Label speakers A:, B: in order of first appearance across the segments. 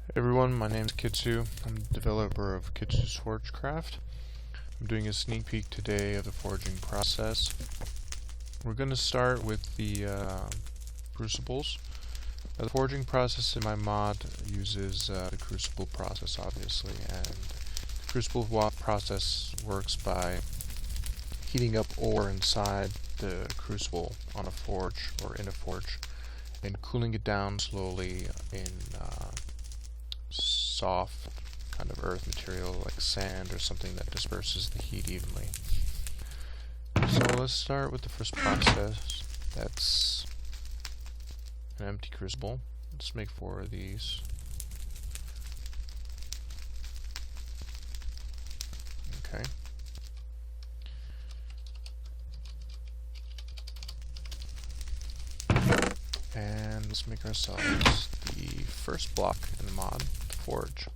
A: Hey everyone, my name is Kitsu. I'm the developer of Kitsu's Forgecraft. I'm doing a sneak peek today of the forging process. We're going to start with the crucibles. The forging process in my mod uses the crucible process, obviously, and the crucible process works by heating up ore inside the crucible on a forge or in a forge and cooling it down slowly in soft kind of earth material like sand or something that disperses the heat evenly. So let's start with the first process. That's an empty crucible. Let's make 4 of these. Okay. And let's make ourselves the first block in the mod, the forge.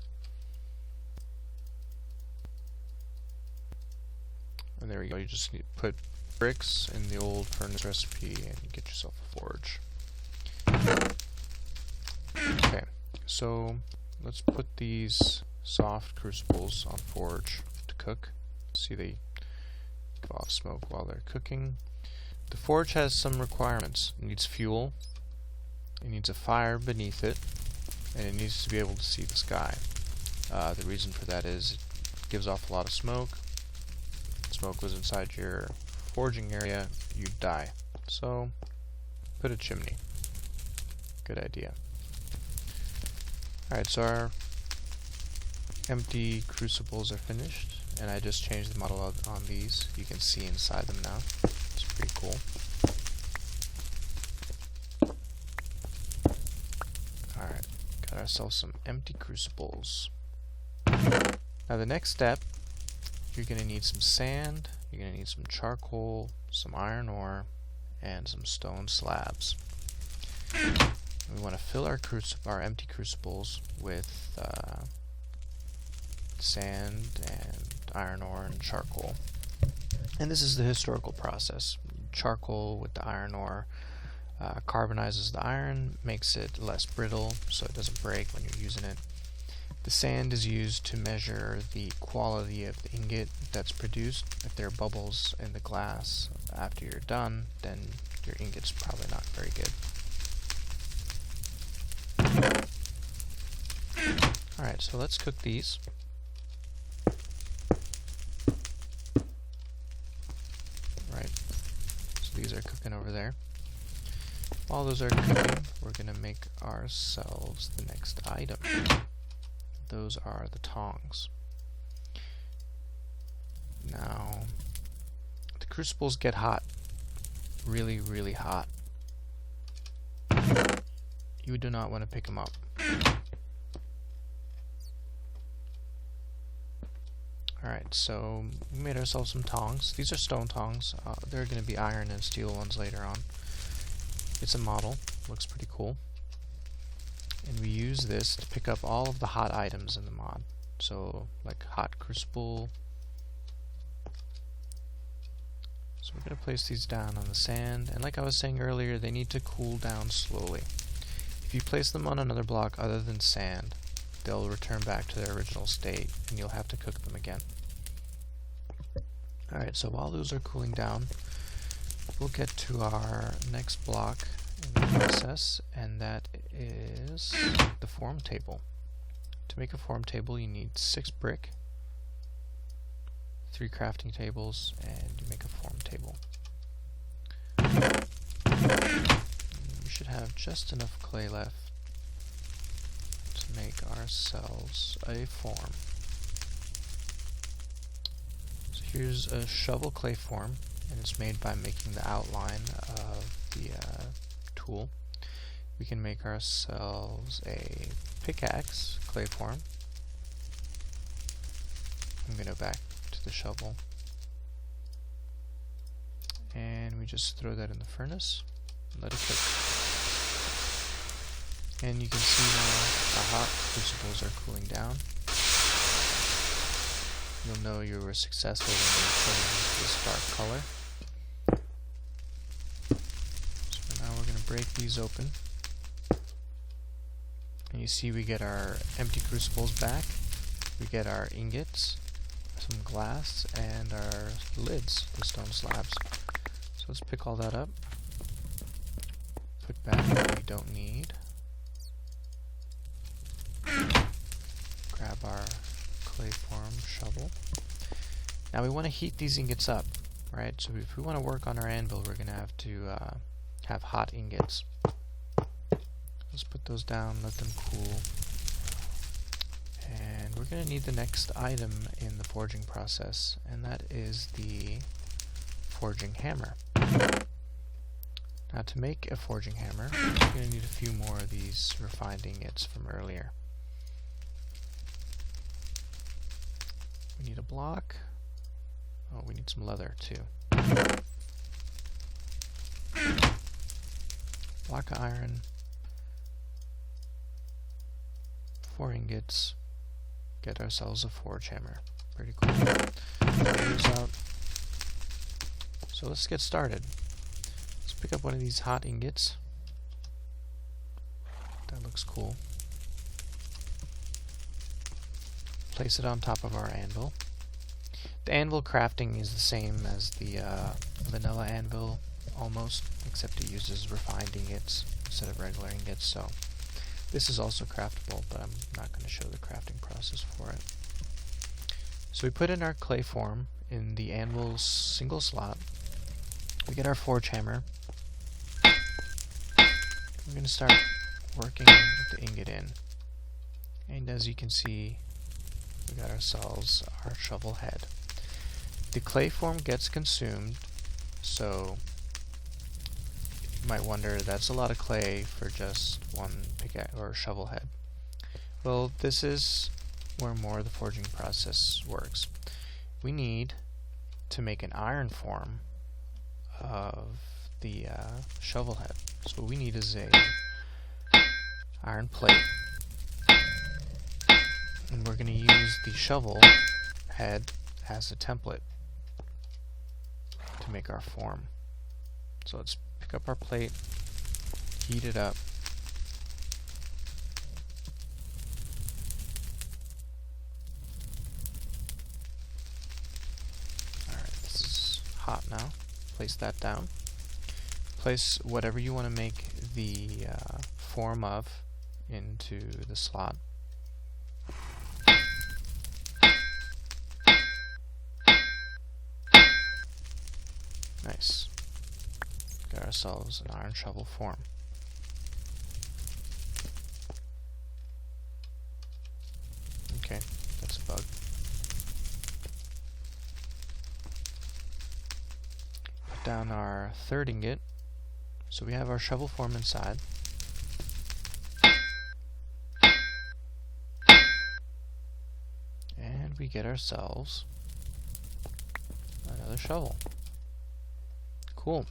A: And there we go, you just need to put bricks in the old furnace recipe and you get yourself a forge. Okay, so let's put these soft crucibles on forge to cook. See, they give off smoke while they're cooking. The forge has some requirements. It needs fuel, it needs a fire beneath it, and it needs to be able to see the sky. The reason for that is it gives off a lot of smoke. If smoke was inside your forging area, you'd die. So, put a chimney. Good idea. Alright, so our empty crucibles are finished, and I just changed the model on these. You can see inside them now. It's pretty cool. Alright, got ourselves some empty crucibles. Now the next step, you're going to need some sand, you're going to need some charcoal, some iron ore, and some stone slabs. We want to fill our empty crucibles with sand and iron ore and charcoal. And this is the historical process. Charcoal with the iron ore carbonizes the iron, makes it less brittle so it doesn't break when you're using it. The sand is used to measure the quality of the ingot that's produced. If there are bubbles in the glass after you're done, then your ingot's probably not very good. Alright, so let's cook these. Right, so these are cooking over there. While those are cooking, we're going to make ourselves the next item. Those are the tongs. Now, the crucibles get hot. Really, really hot. You do not want to pick them up. Alright, so we made ourselves some tongs. These are stone tongs. There are going to be iron and steel ones later on. It's a model. Looks pretty cool. And we use this to pick up all of the hot items in the mod. So, like hot crucible. So we're going to place these down on the sand. And like I was saying earlier, they need to cool down slowly. If you place them on another block other than sand, they'll return back to their original state, and you'll have to cook them again. Alright, so while those are cooling down, we'll get to our next block in the process, and that is the form table. To make a form table, you need 6 brick, 3 crafting tables, and you make a form table. We should have just enough clay left to make ourselves a form. So here's a shovel clay form, and it's made by making the outline of the tool. We can make ourselves a pickaxe clay form. I'm going to go back to the shovel. And we just throw that in the furnace and let it cook. And you can see now our hot crucibles are cooling down. You'll know you were successful when you turn this dark color. So now we're going to break these open. And you see we get our empty crucibles back, we get our ingots, some glass, and our lids, the stone slabs. So let's pick all that up, put back what we don't need, grab our clay form shovel. Now we want to heat these ingots up, right? So if we want to work on our anvil, we're going to have hot ingots. Let's put those down, let them cool. And we're going to need the next item in the forging process, and that is the forging hammer. Now to make a forging hammer, we're going to need a few more of these refined ingots from earlier. We need a block. Oh, we need some leather too. Block of iron. 4 ingots. Get ourselves a forge hammer. Pretty cool. Those out. So let's get started. Let's pick up one of these hot ingots. That looks cool. Place it on top of our anvil. The anvil crafting is the same as the vanilla anvil, almost, except it uses refined ingots instead of regular ingots, so this is also craftable, but I'm not going to show the crafting process for it. So we put in our clay form in the anvil's single slot. We get our forge hammer. We're going to start working with the ingot in. And as you can see, we got ourselves our shovel head. The clay form gets consumed, so you might wonder, that's a lot of clay for just one pickaxe or shovel head. Well, this is where more of the forging process works. We need to make an iron form of the shovel head. So what we need is a iron plate, and we're going to use the shovel head as a template to make our form. So let's pick up our plate, heat it up. Alright, this is hot now. Place that down. Place whatever you want to make the form of into the slot. Nice. Got ourselves an iron shovel form. Okay, that's a bug. Put down our third ingot. So we have our shovel form inside. And we get ourselves another shovel. Cool.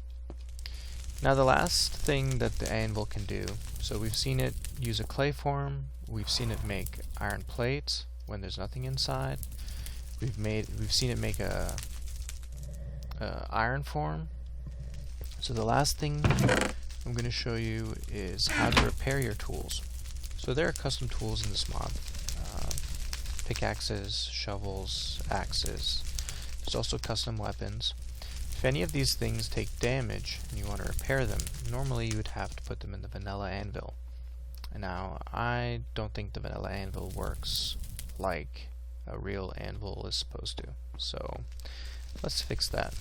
A: Now the last thing that the anvil can do, so we've seen it use a clay form, we've seen it make iron plates when there's nothing inside, we've seen it make a iron form. So the last thing I'm going to show you is how to repair your tools. So there are custom tools in this mod. Pickaxes, shovels, axes. There's also custom weapons. If any of these things take damage and you want to repair them, normally you would have to put them in the vanilla anvil. And now, I don't think the vanilla anvil works like a real anvil is supposed to. So, let's fix that.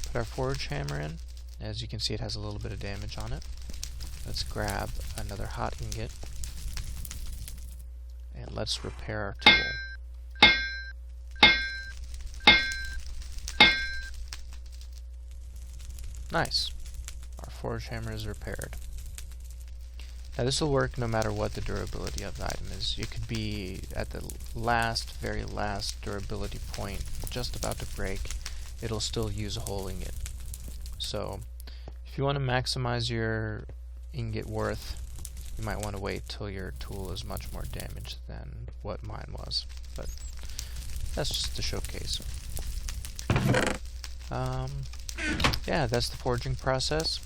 A: Put our forge hammer in. As you can see, it has a little bit of damage on it. Let's grab another hot ingot. And let's repair our tool. Nice. Our forge hammer is repaired. Now this will work no matter what the durability of the item is. It could be at the very last durability point, just about to break. It'll still use a whole ingot. So, if you want to maximize your ingot worth, you might want to wait till your tool is much more damaged than what mine was. But that's just a showcase. Yeah, that's the forging process.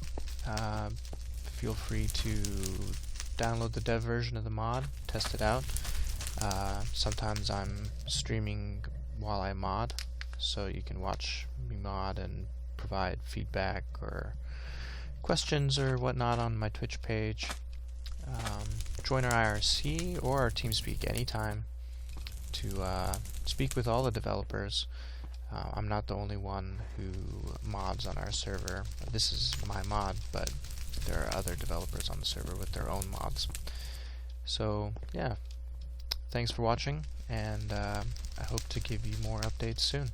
A: Feel free to download the dev version of the mod, test it out. Sometimes I'm streaming while I mod, so you can watch me mod and provide feedback or questions or whatnot on my Twitch page. Join our IRC or our TeamSpeak anytime to speak with all the developers. I'm not the only one who mods on our server. This is my mod, but there are other developers on the server with their own mods. So yeah, thanks for watching, and I hope to give you more updates soon.